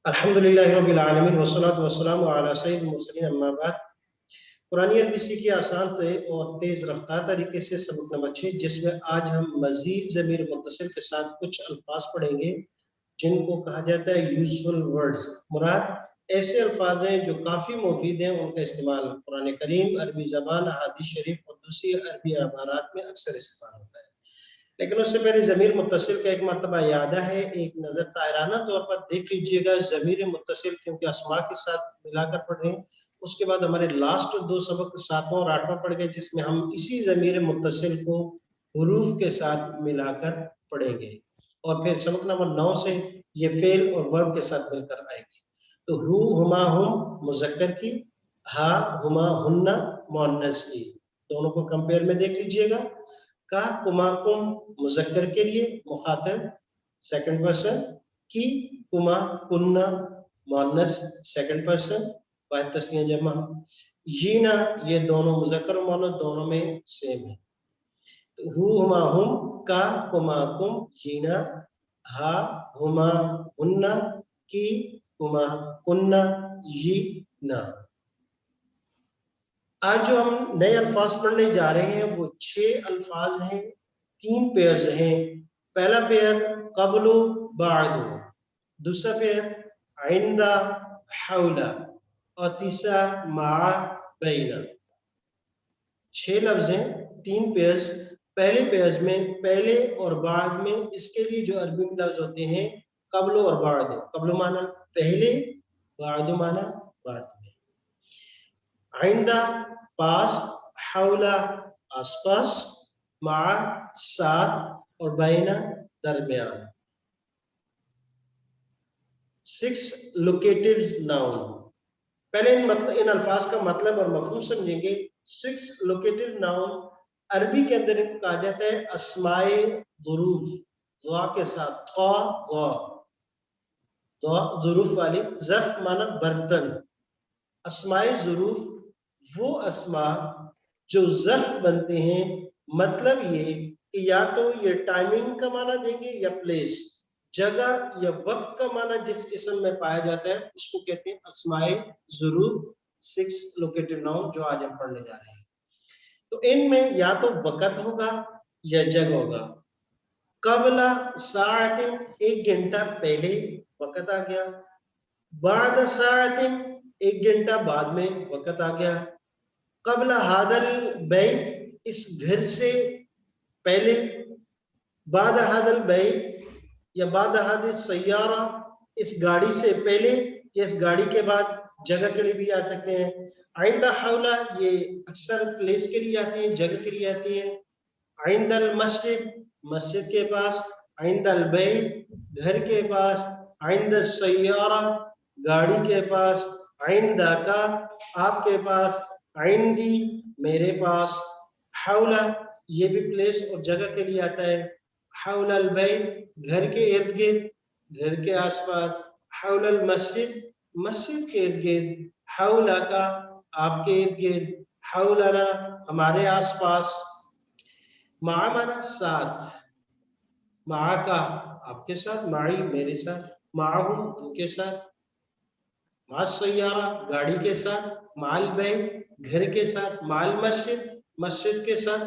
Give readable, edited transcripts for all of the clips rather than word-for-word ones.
الحمدللہ رب العالمین والصلاة والسلام علی سید المرسلین اما بعد۔ قرآن عربی سیکھی آسان اور تیز رفتار طریقے سے سبق نمبر 6، جس میں آج ہم مزید ضمیر متصل کے ساتھ کچھ الفاظ پڑھیں گے جن کو کہا جاتا ہے یوزفل ورڈز۔ مراد ایسے الفاظ ہیں جو کافی مفید ہیں، ان کا استعمال قرآن کریم، عربی زبان، احادیث شریف اور دوسری عربی عبارات میں اکثر استعمال ہوتا ہے۔ لیکن اس سے پہلے ضمیر متصل کا ایک مرتبہ اعادہ ہے، ایک نظر طائرانہ طور پر دیکھ لیجئے گا۔ ضمیر متصل کیونکہ اسماء کے ساتھ ملا کر پڑھ رہے ہیں، اس کے بعد ہمارے لاسٹ دو سبق 7واں اور 8واں پڑھ گئے، جس میں ہم اسی ضمیر متصل کو حروف کے ساتھ ملا کر پڑھیں گے، اور پھر سبق نمبر 9 سے یہ فعل اور ورب کے ساتھ مل کر آئے گی۔ تو ہو، ہما، ہم مذکر کی، ہا، ہما، ہننا مؤنث کی، دونوں کو کمپیئر میں دیکھ لیجئے گا۔ کا، کما، کم مذکر کے لیے مخاطب سیکنڈ پرسن، کی، کما، کننا مؤنث سیکنڈ پرسن واحد تثنیہ جمع، جینا یہ دونوں مذکر و مؤنث دونوں میں سیم ہے۔ ہو، ہما، ہم، کا، کما، کم، جینا، ہا، ہما، ہننا، کی، کما، کننا، جینا۔ آج جو ہم نئے الفاظ پڑھنے جا رہے ہیں وہ 6 الفاظ ہیں، 3 پیئرز ہیں۔ پہلا پیئر قبل بعد، دوسرا پیئر عند حول، اور تیسرا مع بین۔ 6 لفظ ہیں، 3 پیئرز۔ پہلے پیئرز میں پہلے اور بعد میں اس کے لیے جو عربی میں لفظ ہوتے ہیں قبل اور بعد۔ قبل معنی پہلے، بعد معنی بعد میں۔ عند پاس، حول آس پاس، مع ساتھ، اور بین درمیان۔ 6 لوکیٹیوز ناؤن۔ پہلے ان الفاظ کا مطلب اور مفہوم سمجھیں گے۔ 6 لوکیٹیو ناؤن عربی کے اندر کہا جاتا ہے اسمائے ظروف، ضا کے ساتھ، خا ضا، ظروف والی، ظرف معنی برتن۔ اسمائے ظروف وہ اسماء جو ظرف بنتے ہیں، مطلب یہ کہ یا تو یہ ٹائمنگ کا معنی دیں گے یا پلیس، جگہ یا وقت کا معنی جس اسم میں پایا جاتا ہے اس کو کہتے ہیں اسمائے ظروف۔ 6 لوکیٹیو ناؤن جو آج ہم پڑھنے جا رہے ہیں، تو ان میں یا تو وقت ہوگا یا جگہ ہوگا۔ قبل ساعت، 1 گھنٹہ پہلے وقت آ گیا۔ بعد ساعت، 1 گھنٹہ بعد میں وقت آ گیا۔ قبل ھذا البیت، اس گھر سے پہلے۔ بعد ھذا البیت یا بعد ھذه السیارہ، اس گاڑی سے پہلے یا اس گاڑی کے بعد، جگہ کے لیے بھی آ سکتے ہیں۔ عند حول یہ اکثر پلیس کے لیے آتی ہیں، جگہ کے لیے آتی ہیں۔ عند المسجد مسجد کے پاس، عند البیت گھر کے پاس، عند السیارہ گاڑی کے پاس، عندک آپ کے پاس، عندی میرے پاس۔ حول یہ بھی پلیس اور جگہ کے لیے آتا ہے۔ حول البیت گھر کے ارد گرد، گھر کے آس پاس۔ حول المسجد مسجد کے ارد گرد۔ حولک آپ کے ارد گرد۔ حولنا ہمارے آس پاس۔ مع معنی ساتھ، معک آپ کے ساتھ، معی میرے ساتھ، معہم ان کے ساتھ۔ مع السیارہ گاڑی کے ساتھ، مع البیت گھر کے ساتھ، مع المسجد مسجد کے ساتھ۔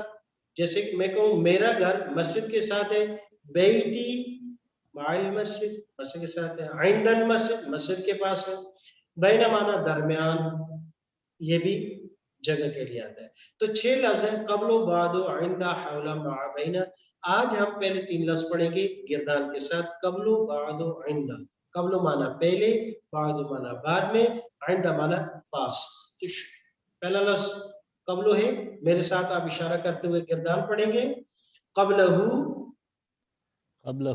جیسے کہ میں کہوں میرا گھر مسجد کے ساتھ ہے، بیتی مع المسجد مسجد کے ساتھ ہے، عند المسجد مسجد کے پاس ہے۔ بین معنی درمیان، یہ بھی جگہ کے لیے آتا ہے۔ تو 6 لفظ ہیں، قبل و بعد و عند حول مع بین۔ آج ہم پہلے 3 لفظ پڑھیں گے گردان کے ساتھ، قبل و بعد و عند۔ قبل معنی پہلے، بعد معنی بعد میں، عند معنی پاس۔ پہلا لفظ قبل ہے، میرے ساتھ آپ اشارہ کرتے ہوئے گردان پڑھیں گے۔ قبلہ، قبلہ،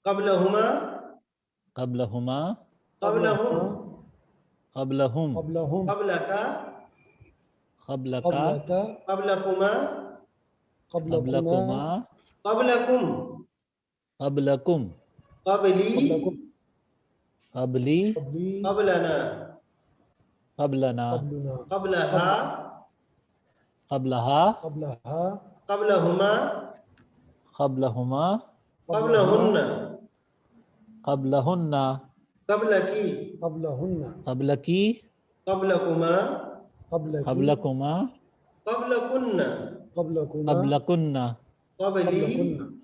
قبلہما، قبلہما، قبلہم، قبلہم، قبلکا، قبلکا، قبلکما، قبلکما، قبلکم، قبلکم، قبلی، قبلی، قبلنا، قبلنا، قبلہا، قبلہا، قبلہما، قبلہما، قبلہن، قبلہن، قبل کی قبلهن قبل کی قبلکما قبلك قبلکما قبلکن قبلكما قبلکن قبلی قبلكن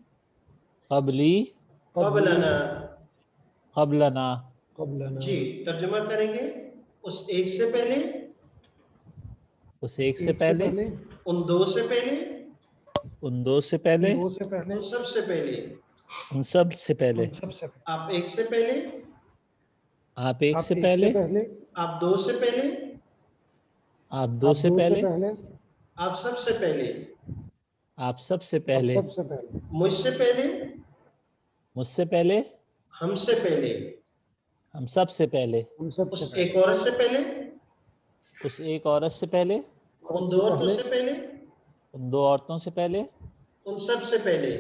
قبلی قبلنا قبلنا قبلنا جی ترجمہ کریں گے اس ایک سے پہلے اس ایک سے پہلے ان دو سے پہلے ان دو سے پہلے دو سے پہلے ان سب سے پہلے ان سب سے پہلے ان سب سے آپ ایک سے پہلے آپ ایک آپ سے پہلے آپ دو سے پہلے آپ دو سے پہلے آپ سب سے پہلے آپ سب سے پہلے سب سے پہلے مجھ سے پہلے مجھ سے پہلے ہم سے پہلے ہم سب سے پہلے ہم سب اس سے ایک عورت سے پہلے اس ایک عورت سے پہلے ان دو عورتوں سے پہلے ان دو عورتوں سے پہلے ان سب سے پہلے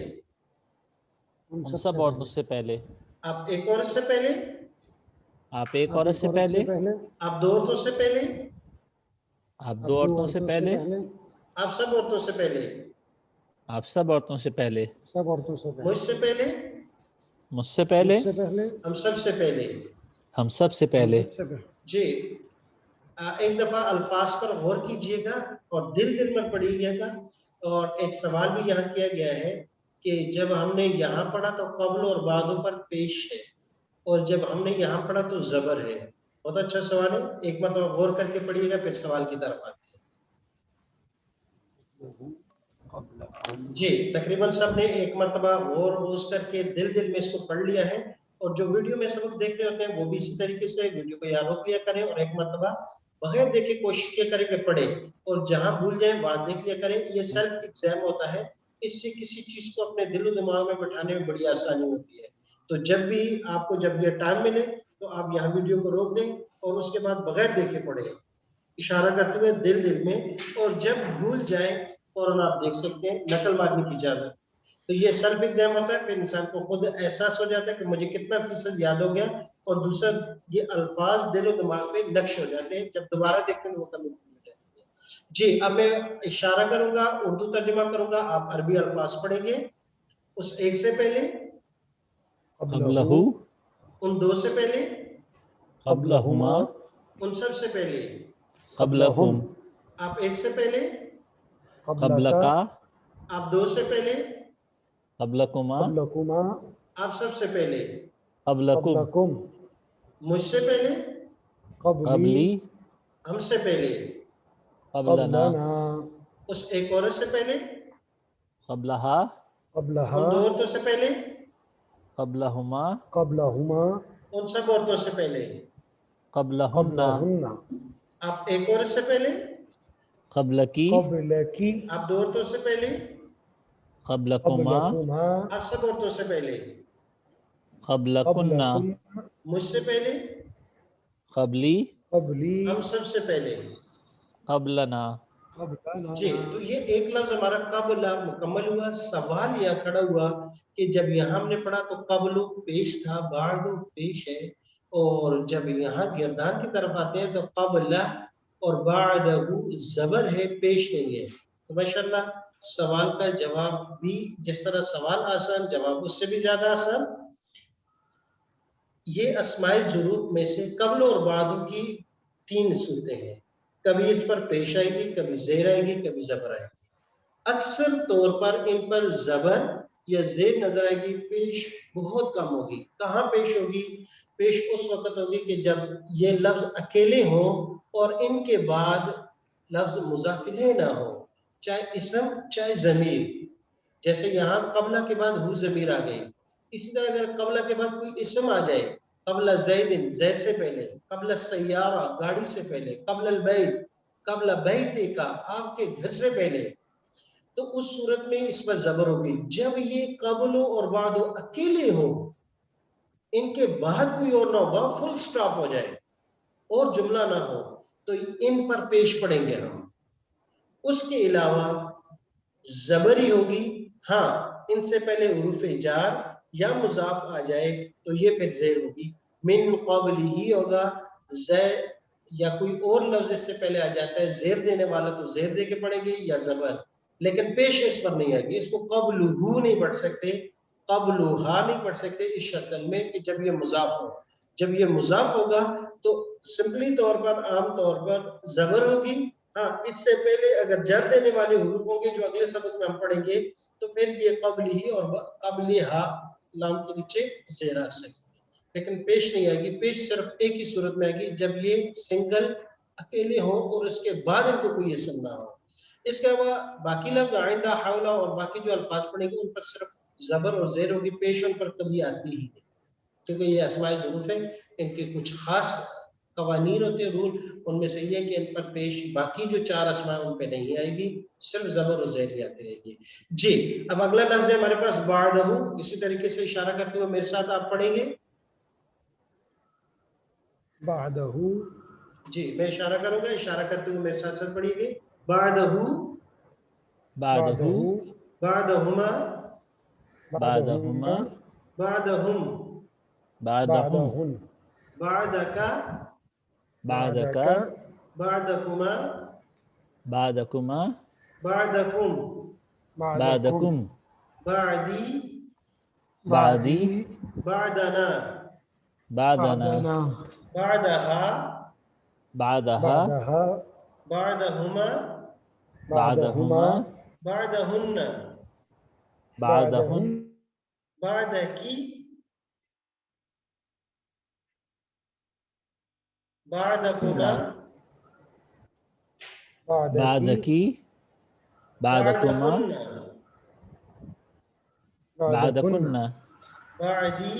ان سب عورتوں سے پہلے آپ ایک عورت سے پہلے آپ ایک عورت سے پہلے آپ دو عورتوں سے پہلے آپ دو عورتوں سے پہلے آپ سب عورتوں سے پہلے آپ سب عورتوں سے پہلے سب عورتوں سے مجھ سے پہلے مجھ سے پہلے ہم سب سے پہلے ہم سب سے پہلے جی ایک دفعہ الفاظ پر غور کیجئے گا اور دل میں پڑھیے گا اور ایک سوال بھی یہاں کیا گیا ہے کہ جب ہم نے یہاں پڑھا تو قبل اور بعدوں پر پیش ہے اور جب ہم نے یہاں پڑھا تو زبر ہے بہت اچھا سوال ہے ایک مرتبہ غور کر کے پڑھیے گا پھر سوال کی طرف آتے ہیں جی تقریباً سب نے ایک مرتبہ غور غوض کر کے دل میں اس کو پڑھ لیا ہے اور جو ویڈیو میں سبق دیکھ رہے ہوتے ہیں وہ بھی اسی طریقے سے ویڈیو کو یاد روک لیا کریں اور ایک مرتبہ بغیر دیکھے کوشش کیا کریں کہ پڑھیں اور جہاں بھول جائیں وہاں دیکھ لیا کریں یہ سیلف ایگزام ہوتا ہے اس سے کسی چیز کو اپنے دل و دماغ میں بٹھانے میں بڑی آسانی ہوتی ہے تو جب بھی آپ کو جب یہ ٹائم ملے تو آپ یہاں ویڈیو کو روک دیں اور اس کے بعد بغیر دیکھے پڑھیں اشارہ کرتے ہوئے دل میں اور جب بھول جائیں فوراً آپ دیکھ سکتے ہیں نقل مارنے کی اجازت تو یہ سیلف ایگزام ہوتا ہے کہ انسان کو خود احساس ہو جاتا ہے کہ مجھے کتنا فیصد یاد ہو گیا اور دوسرا یہ الفاظ دل و دماغ پہ نقش ہو جاتے ہیں جب دوبارہ دیکھتے ہیں وہ کمی ہو جاتی ہے جی اب میں اشارہ کروں گا اردو ترجمہ کروں گا آپ عربی الفاظ پڑھیں گے اس ایک سے پہلے قبلہ ان دو سے پہلے قبلہما ان سب سے پہلے قبلکم آپ ایک سے پہلے قبلکا آپ دو سے پہلے قبلکما آپ سب سے پہلے قبلکم مجھ سے پہلے قبلی ہم سے پہلے قبلنا اس ایک عورت سے پہلے قبلہا ان دو عورتوں سے پہلے قبلہما ان سب عورتوں سے پہلے قبلہن آپ ایک عورت سے پہلے قبلکی آپ دو عورتوں سے پہلے قبلکما آپ سب عورتوں سے پہلے قبلکننا مجھ سے پہلے قبلی ہم سب سے پہلے قبلنا جی تو یہ ایک لفظ ہمارا قبل مکمل ہوا سوال یہ کھڑا ہوا کہ جب یہاں ہم نے پڑھا تو قبل پیش تھا بعد پیش ہے اور جب یہاں گردان کی طرف آتے ہیں تو قبل اور بعد زبر ہے پیش نہیں ہے تو ماشاءاللہ سوال کا جواب بھی جس طرح سوال آسان جواب اس سے بھی زیادہ آسان یہ اسماء ظروف میں سے قبل اور بعد کی 3 صورتیں ہیں کبھی اس پر پیش آئے گی کبھی زیر آئے گی کبھی زبر آئے گی اکثر طور پر ان پر زبر یا زیر نظر آئے گی پیش بہت کم ہوگی کہاں پیش ہوگی پیش اس وقت ہوگی کہ جب یہ لفظ اکیلے ہوں اور ان کے بعد لفظ مضاف الیہ نہ ہو چاہے اسم چاہے ضمیر جیسے یہاں قبلہ کے بعد ہو ضمیر آ گئی اسی طرح اگر قبلہ کے بعد کوئی اسم آ جائے قبل زید زید سے پہلے قبل السیارہ گاڑی سے پہلے قبل البیت قبل بیت کا آپ کے گھر سے پہلے تو اس صورت میں اس پر زبر ہوگی جب یہ قبل اور بعد اکیلے ہو ان کے بعد کوئی اور نہ ہو فل سٹاپ ہو جائے اور جملہ نہ ہو تو ان پر پیش پڑیں گے ہم اس کے علاوہ زبری ہوگی ہاں ان سے پہلے حروف جار یا مضاف آ جائے تو یہ پھر زیر ہوگی من قبل ہی ہوگا زیر یا کوئی اور لفظ اس سے پہلے آ جاتا ہے زیر دینے والا تو زیر دے کے پڑھیں گے یا زبر لیکن پیش اس پر نہیں آئے گی اس کو قبل ہو نہیں پڑھ سکتے قبل ہا نہیں پڑھ سکتے اس شکل میں کہ جب یہ مضاف ہو جب یہ مضاف ہوگا تو سمپلی طور پر عام طور پر زبر ہوگی. ہاں اس سے پہلے اگر جر دینے والے حروف ہوں گے جو اگلے سبق میں ہم پڑھیں گے تو پھر یہ قبل ہی اور قبل ہا لام کے نیچے زیر آ سکتی ہے، لیکن پیش نہیں آئے گی. پیش صرف ایک ہی صورت میں آئے گی جب یہ سنگل اکیلے ہوں اور اس کے بعد ان کو کوئی اسم نہ ہو. اس کے علاوہ باقی لفظ آئندہ، حولہ اور باقی جو الفاظ پڑھیں گے ان پر صرف زبر اور زیر ہوگی، پیش ان پر کبھی آتی ہی نہیں، کیونکہ یہ اسماء ظروف ہیں. ان کے کچھ خاص قوانین ہوتے ہیں، رول، ان میں سے یہ ہے کہ ان پر پیش باقی جو 4 اسماء ان پہ نہیں آئے گی، صرف زبر اور زیر آتی رہے گی. جی اب اگلا لفظ ہے ہمارے پاس بعدہ. اسی طریقے سے اشارہ کرتے ہوئے میرے ساتھ آپ پڑھیں گے. بعدہ جی میں اشارہ کروں گا، اشارہ کرتے ہوئے میرے ساتھ پڑھیے گے. بعدہ، بعدہ، بعدہما، بعدہما، بعدہم، بعدہم، بعدہن بعدکا، بعدکا، بعدکما، بعدکما، بعدکم، بعدکم، بعدی، بعدی، بعدنا، بعدنا، بعدہا، بعدہا، بعدہما، بعدہما، بعدہن، بعدہن، بعدکی، بعدکما، بعدکی، بعدکما، بعدکن، بعدکن، بعدی،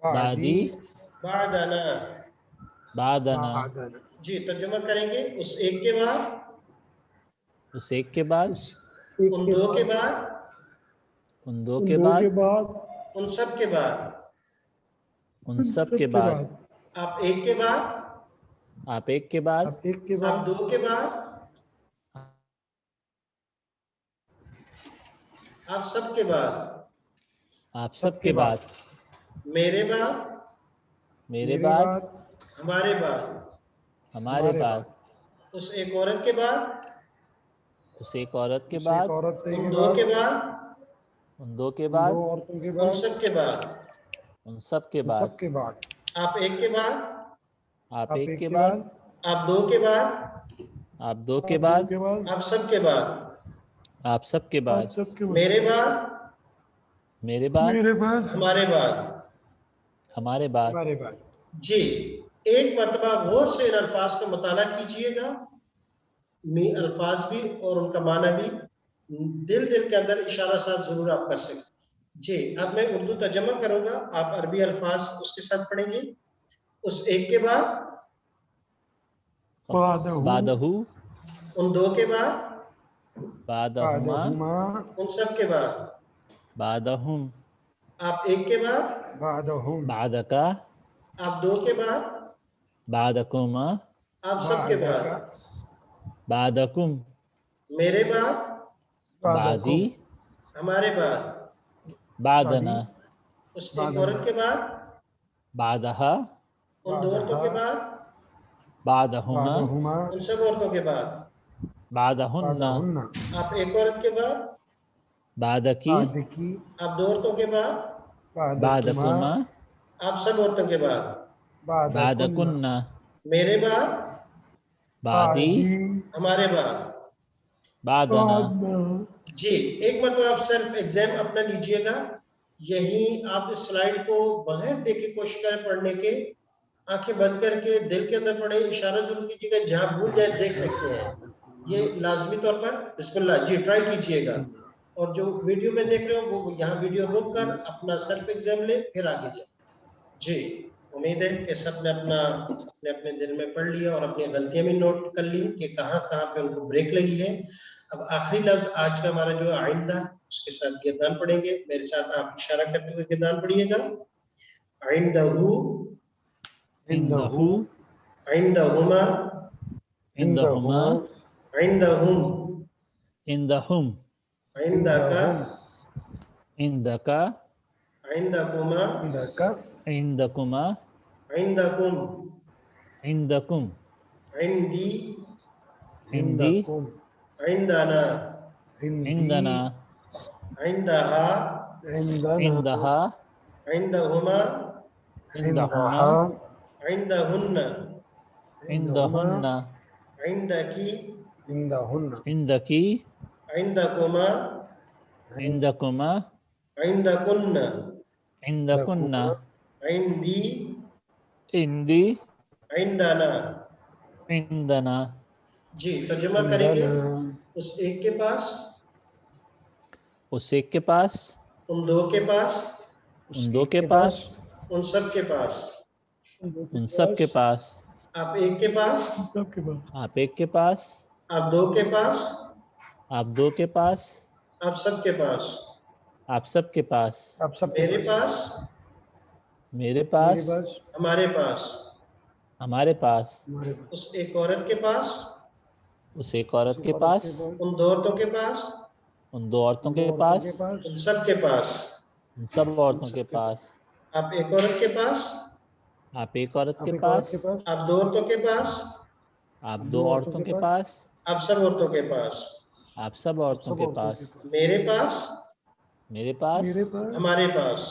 بعدی، بعدنا. بعدنا. جی ترجمہ کریں گے اس ایک کے بعد، اس ایک کے بعد، ان دو کے بعد، ان دو کے بعد، ان سب کے بعد. ان سب کے بعد، آپ ایک کے بعد، آپ ایک کے بعد، آپ دو کے بعد، آپ سب کے بعد، آپ سب کے بعد، میرے بعد، میرے بعد، ہمارے بعد، ہمارے بعد، اس ایک عورت کے بعد، اس ایک عورت کے بعد، ان دو کے بعد، ان دو کے بعد، ان سب کے بعد، ان سب کے بعد، آپ ایک کے بعد، آپ ایک کے بعد، آپ دو کے بعد، آپ دو کے بعد، آپ سب کے بعد، آپ سب کے بعد، میرے بعد، میرے بعد، ہمارے بعد. ہمارے بعد. جی ایک مرتبہ غور سے ان الفاظ کا مطالعہ کیجئے گا، الفاظ بھی اور ان کا معنی بھی دل کے اندر اشارہ ساتھ ضرور آپ کر سکتے. جی اب میں اردو ترجمہ کروں گا، آپ عربی الفاظ اس کے ساتھ پڑھیں گے. اس ایک کے بعد، بعدہ، ان دو کے بعد، بعدہما، ان سب کے بعد، بعدہم، آپ ایک کے بعد، بعدکا، آپ دو کے بعد، بعدکما، آپ سب کے بعد، بعدکم، میرے بعد، بعدی، ہمارے بعد، بعدنا، اس ایک عورت کے بعد، بعدہا، ان دو عورتوں کے بعد، بعدہما، ان سب عورتوں کے بعد، بعدہن، آپ ایک عورت کے بعد، بعدکی، آپ دو عورتوں کے بعد، بعدکما، آپ سب عورتوں کے بعد، بعدکن، میرے بعد، بعدی، ہمارے بعد. بعدنا. جی ایک مرتبہ آپ سیلف ایگزام اپنا لیجئے گا، یہی آپ اس سلائیڈ کو بغیر دیکھے کوشش کریں پڑھنے کے، آنکھیں بند کر کے دل کے اندر پڑھیں، اشارہ ضرور کیجیے گا، جہاں بھول جائے دیکھ سکتے ہیں، یہ لازمی طور پر. بسم اللہ جی ٹرائی کیجئے گا، اور جو ویڈیو میں دیکھ رہے ہو وہ یہاں ویڈیو روک کر اپنا سیلف ایگزام لے پھر آگے جائیں. جی امید ہے کہ سب نے اپنے دل میں پڑھ لیا اور اپنی غلطیاں بھی نوٹ کر لی کہ کہاں پہ ان کو بریک لگی ہے. اب آخری لفظ آج کا ہمارا جو آئندہ، اس کے ساتھ گردان پڑھیں گے. میرے ساتھ آپ اشارہ کرتے ہوئے گردان پڑھیے گا. عندہو، عندہو، عندہما، عندہما، عندہم، عندہم، عندکا، عندکا، عندکما، عندکما، عندکم، عندکم، عندی، عندی، عندنا، عندنا، عندہا، عندہا، عندہما، عندهما عندهن عندهن عندك عندهن عندك عندكما عندكما عندكن عندكن عندي عندي عندنا عندنا جی ترجمہ کریں گے عندنا اس ایک کے پاس اس ایک کے پاس ان دو کے پاس ان دو کے پاس ان سب کے پاس ان سب کے پاس آپ ایک کے پاس سب کے بعد آپ ایک کے پاس آپ دو کے پاس آپ دو کے پاس آپ سب کے پاس آپ سب کے پاس آپ سب کے میرے پاس میرے میرے پاس پاس ہمارے پاس ہمارے پاس ہمارے پاس اس ایک عورت کے پاس اس ایک عورت کے پاس ان دو عورتوں کے پاس ان دو عورتوں کے عورتوں پاس ان سب کے پاس ان سب عورتوں کے پاس آپ ایک عورت کے پاس آپ ایک عورت آپ کے ایک پاس عورت کے پاس آپ دو عورتوں کے پاس آپ دو عورتوں کے پاس آپ سب عورتوں کے پاس آپ سب عورتوں کے پاس میرے پاس میرے پاس میرے پاس ہمارے پاس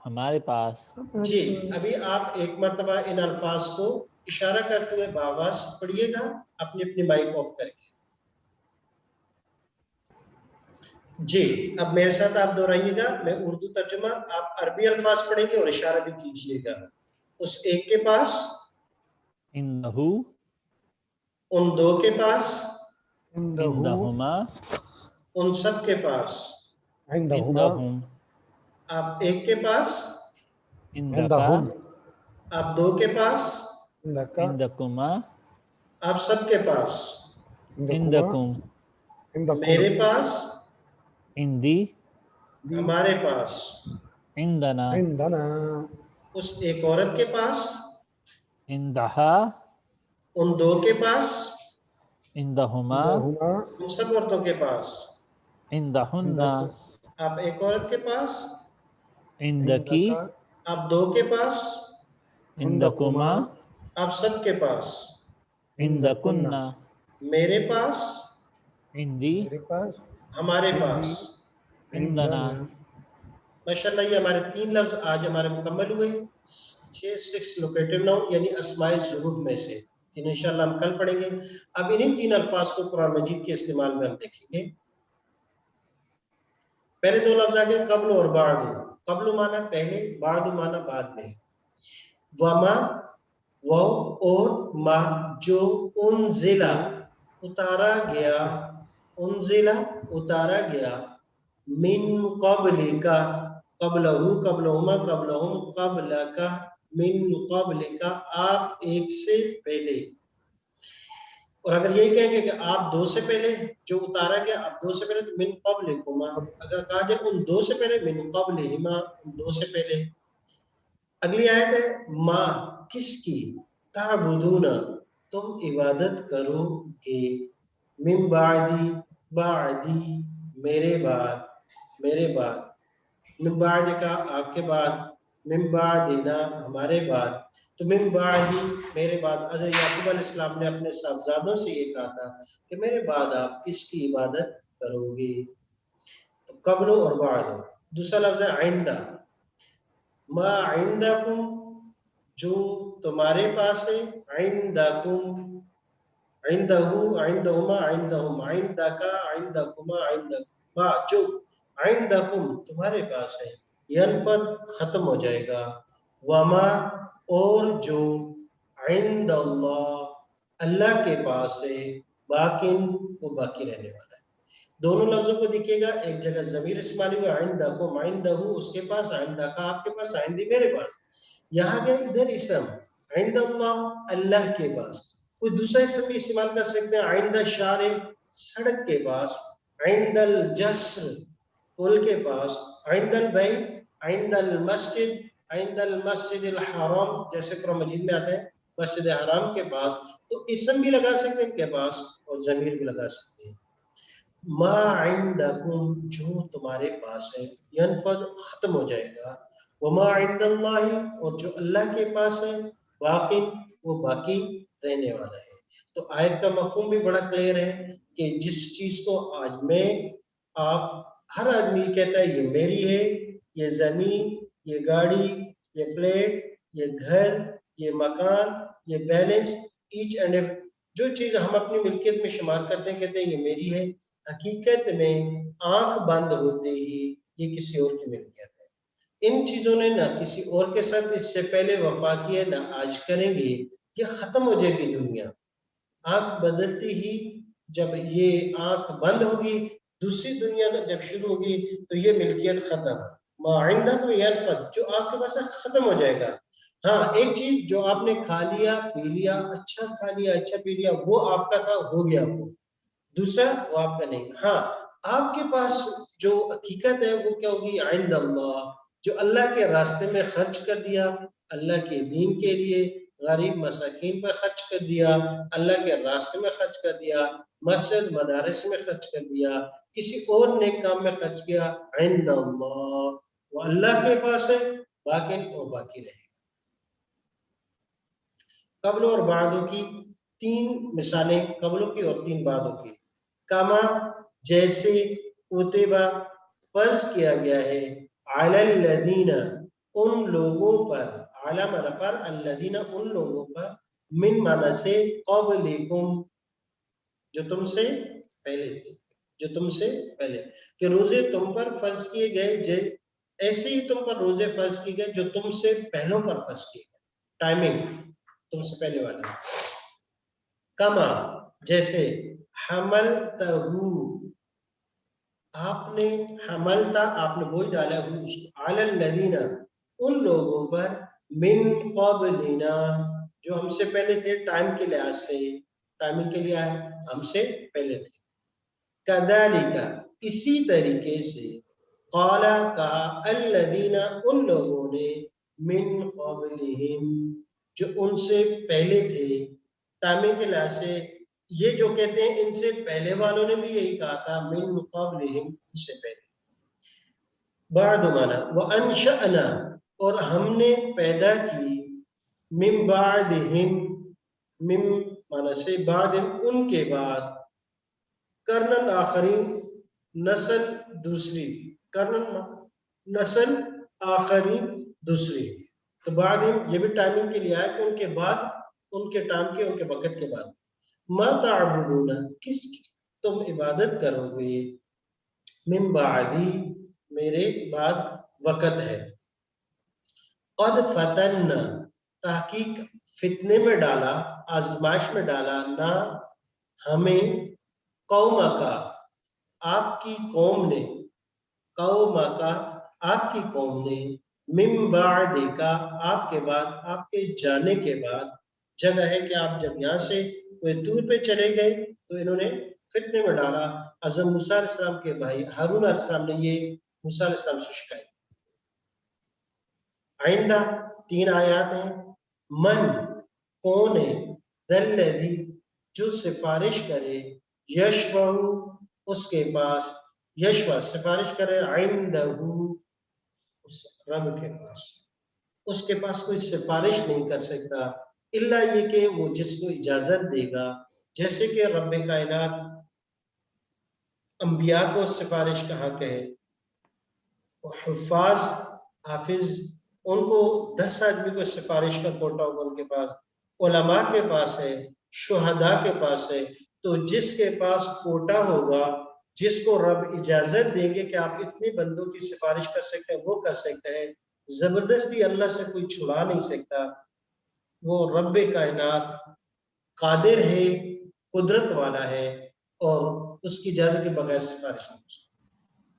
ہمارے پاس جی ابھی آپ ایک مرتبہ ان الفاظ کو اشارہ کرتے ہوئے بآواز پڑھیے گا اپنی اپنی مائک آف کر کے جی اب میرے ساتھ آپ دہرائیے گا میں اردو ترجمہ آپ عربی الفاظ پڑھیں گے اور اشارہ بھی کیجیے گا اس ایک کے پاس انہو ان دو کے پاس عندہما ان سب کے پاس عندهما عندہم آپ ایک کے پاس عندکا عندهم آپ دو کے پاس عندك عندکما آپ سب کے پاس عندكما عندکم عندكم میرے پاس عندی ہمارے پاس عندنا عندنا اس ایک عورت کے پاس عندہا ان دو کے پاس عندہما عندهما ان سب عورتوں کے پاس عندہن آپ ایک عورت کے پاس عندکی عندك آپ دو کے پاس عندکما آپ سب کے پاس عندکن میرے پاس عندی میرے پاس ہمارے پاس عندنا ماشاءاللہ یہ ہمارے 3 لفظ آج ہمارے مکمل ہوئے 6 لوکیٹو ناؤن یعنی اسماء ظروف میں سے جن انشاءاللہ ہم کل پڑھیں گے اب انہیں 3 الفاظ کو قرآن مجید کے استعمال میں ہم دیکھیں گے پہلے 2 لفظ آگے قبل اور بعد قبل مانا پہلے بعد مانا بعد میں وما وہ اور ما جو انزلہ اتارا گیا انزلہ اتارا گیا من قبل کا قبلہو قبلہما قبلہم قبل کا من قبل کا آپ ایک سے پہلے اور اگر یہی کہیں گے کہ آپ دو سے پہلے جو اتارا گیا آپ دو سے پہلے تو من قبلکما اگر کہا جائے ان دو سے پہلے من قبلہما ان دو سے پہلے اگلی آیت ہے ما کس کی تعبدون تم عبادت کرو گے من بعدی بعدی میرے بعد من بعد کا آپ کے بعد من بعدنا ہمارے بعد تو من بعدی میرے بعد حضرت یعقوب علیہ السلام نے اپنے صاحبزادوں سے یہ کہا تھا کہ میرے بعد آپ کس کی عبادت کرو گے تو قبل اور بعد دوسرا لفظ ہے آئندہ ما عندکم جو تمہارے پاس ہے عندکم عندہو عندہما عندہم عندکا عندکما عندکما جو عندکم تمہارے پاس ہے ینفد ختم ہو جائے گا وما اور جو عند اللہ اللہ کے پاس ہے باقین وہ باقی رہنے والا ہے دونوں لفظوں کو دیکھیے گا ایک جگہ ضمیر استعمال ہوا عندکم عندہو اس کے پاس عندکا آپ کے پاس عندی میرے پاس یہاں گئے ادھر اسم عند اللہ اللہ کے پاس کوئی دوسرا اسم بھی استعمال کر سکتے ہیں عند الشارع سڑک کے پاس عند الجسر پل کے پاس عند البیت عند المسجد عند المسجد الحرام جیسے قرآن مجید میں آتا ہے مسجد حرام کے پاس تو اسم بھی لگا سکتے ہیں ان کے پاس اور ضمیر بھی لگا سکتے ہیں ما عندکم جو تمہارے پاس ہے ینفد ختم ہو جائے گا وما عند اللہ اور جو اللہ کے پاس ہے باقی وہ باقی رہنے والا ہے تو آیت کا مفہوم بھی بڑا کلیئر ہے کہ جس چیز کو آج میں آپ ہر آدمی کہتا ہے یہ میری ہے یہ زمین یہ گاڑی یہ فلیٹ یہ گھر، یہ مکان، یہ بیلنس، ایچ اینڈ جو چیز ہم اپنی ملکیت میں شمار کرتے ہیں کہتے ہیں یہ میری ہے، حقیقت میں آنکھ بند ہوتے ہی یہ کسی اور کی ملکیت ہے۔ ان چیزوں نے نہ کسی اور کے ساتھ اس سے پہلے وفا کی ہے، نہ آج کریں گے، یہ ختم ہو جائے گی دنیا۔ آنکھ بدلتی ہی جب یہ آنکھ بند ہوگی، دوسری دنیا جب شروع ہوگی تو یہ ملکیت ختم، ما عندکم ینفد، جو آپ کے پاس ہے ختم ہو جائے گا۔ ہاں ایک چیز جو آپ نے کھا لیا پی لیا، اچھا کھا لیا اچھا پی لیا، وہ آپ کا تھا، ہو گیا وہ، دوسرا وہ آپ کا نہیں۔ ہاں آپ کے پاس جو حقیقت ہے وہ کیا ہوگی؟ عند اللہ، جو اللہ کے راستے میں خرچ کر دیا، اللہ کے دین کے لیے، غریب مساکین پر خرچ کر دیا، اللہ کے راستے میں خرچ کر دیا، مسجد مدارس میں خرچ کر دیا، کسی اور نیک کام میں خرچ کیا، عند اللہ، وہ اللہ کے پاس ہے، باقی اور باقی رہے۔ قبلوں اور بعدوں کی تین مثالیں، قبلوں کی اور تین بعدوں کی۔ کما، جیسے، کتبہ، فرض کیا گیا ہے، علی الذین، ان لوگوں پر، علی معنی پر، الذین ان لوگوں پر، من معنی سے، قبلکم جو تم سے پہلے تھے، جو تم سے پہلے، کہ روزے تم پر فرض کیے گئے ایسے ہی تم پر روزے فرض کیے گئے جو تم سے پہلوں پر فرض کیے گئے، ٹائمنگ تم سے پہلے والے۔ کما، جیسے، حملتہ، آپ نے، حملتا آپ نے بوجھ ڈالا اس کو، علی الذین ان لوگوں پر، من قبلنا جو ہم سے پہلے تھے، ٹائم کے لحاظ سے، ٹائمنگ کے لیے آئے ہم سے پہلے تھے۔ کذالک، اسی طریقے سے، قال کہا، الذین ان لوگوں نے، من قبلہم جو ان سے پہلے تھے، ٹائمنگ کے لحاظ سے یہ جو کہتے ہیں ان سے پہلے والوں نے بھی یہی کہا تھا، من قبلہم ان سے پہلے۔ بعد مانا، وانشأنا اور ہم نے پیدا کی، من بعدہم، من مانا سے، بعد ان کے بعد، قرنن آخرین نسل دوسری، قرنن نسل آخرین دوسری، تو بعد یہ بھی ٹائمنگ کے لیے آیا کہ ان کے بعد، ان کے ٹائم کے، ان کے وقت کے بعد۔ ما تعبدون، کس تم عبادت کرو گے، من بعدی میرے بعد وقت ہے، قد فتننا تحقیق فتنے میں ڈالا، آزمائش میں ڈالا، نہ ہمیں، قوم کا آپ کی قوم نے، قوم کا آپ کی قوم نے، من بعد کا آپ کے بعد، آپ کے جانے کے بعد، جگہ ہے کہ آپ جب یہاں سے کوئی دور پہ چلے گئے تو انہوں نے فتنے میں ڈالا۔ حضرت موسیٰ علیہ السلام کے بھائی ہارون علیہ السلام نے یہ موسیٰ علیہ السلام سے شکایت۔ آئندہ تین آیات ہیں، من کون ہے، ذی جو سفارش کرے، یشفع اس کے پاس، یشفع سفارش کرے، عندہ اس رب کے پاس، اس کے پاس کوئی سفارش نہیں کر سکتا الا یہ کہ وہ جس کو اجازت دے گا، جیسے کہ رب کائنات انبیاء کو سفارش کا حق ہے، حفاظ حافظ ان کو 10 آدمی کو سفارش کا کوٹا ہوگا ان کے پاس، علماء کے پاس ہے، شہداء کے پاس ہے، تو جس کے پاس کوٹا ہوگا، جس کو رب اجازت دیں گے کہ آپ اتنے بندوں کی سفارش کر سکتے ہیں وہ کر سکتے ہیں، زبردستی اللہ سے کوئی چھڑا نہیں سکتا، وہ رب کائنات قادر ہے، قدرت والا ہے، اور اس کی اجازت کے بغیر سفارش نہیں ہو سکتی۔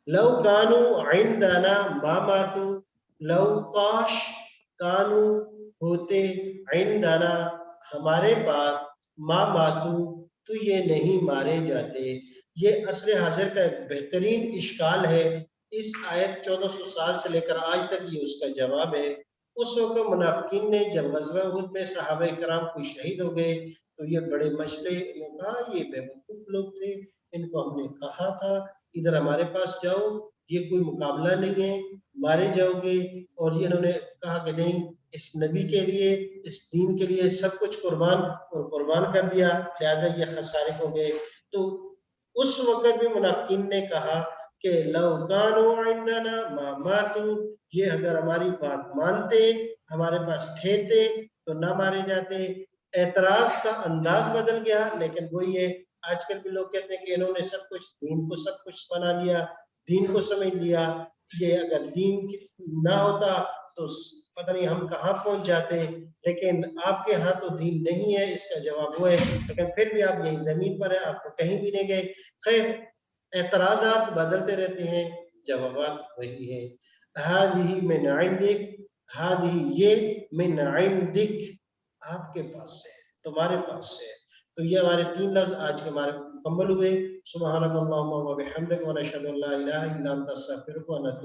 لو کانو عندنا ما ماتو، لو کاش کانو ہوتے، عندنا ہمارے پاس، ما ماتو تو یہ نہیں مارے جاتے۔ یہ عصر حاضر کا ایک بہترین اشکال ہے، اس آیت 1400 سال سے لے کر آج تک یہ اس کا جواب ہے۔ اس وقت منافقین نے جب غزوہ احد میں صحابہ کرام کوئی شہید ہو گئے تو یہ بڑے مشلے کہا یہ بیوقوف لوگ تھے، ان کو ہم نے کہا تھا ادھر ہمارے پاس جاؤ، یہ کوئی مقابلہ نہیں ہے، مارے جاؤ گے، اور یہ انہوں نے کہا کہ نہیں، اس نبی کے لیے، اس دین کے لیے سب کچھ قربان کر دیا، لہذا یہ خسارے ہو گئے۔ تو اس وقت بھی منافقین نے کہا کہ لو کانو عندنا ما ماتو، یہ اگر ہماری بات مانتے، ہمارے پاس ٹھہرتے تو نہ مارے جاتے۔ اعتراض کا انداز بدل گیا، لیکن وہی ہے آج کل بھی لوگ کہتے ہیں کہ انہوں نے سب کچھ دین کو سب کچھ بنا لیا، دین کو سمجھ لیا، یہ اگر دین نہ ہوتا تو پتہ نہیں ہم کہاں پہنچ جاتے، لیکن آپ کے ہاں تو دین نہیں ہے، اس کا جواب وہ ہے، لیکن پھر بھی آپ یہی زمین پر ہیں، آپ کو کہیں بھی نہیں گئے۔ خیر، اعتراضات بدلتے رہتے ہیں، جوابات وہی ہے۔ ہذہ من عندک، ہذہ یہ من عندک آپ کے پاس سے، تمہارے پاس سے۔ تو یہ ہمارے 3 لفظ آج کے ہمارے مکمل ہوئے۔ سبحانک اللہم و بحمدک، ونشہد ان لا الہ الا انت، نستغفرک و نتوب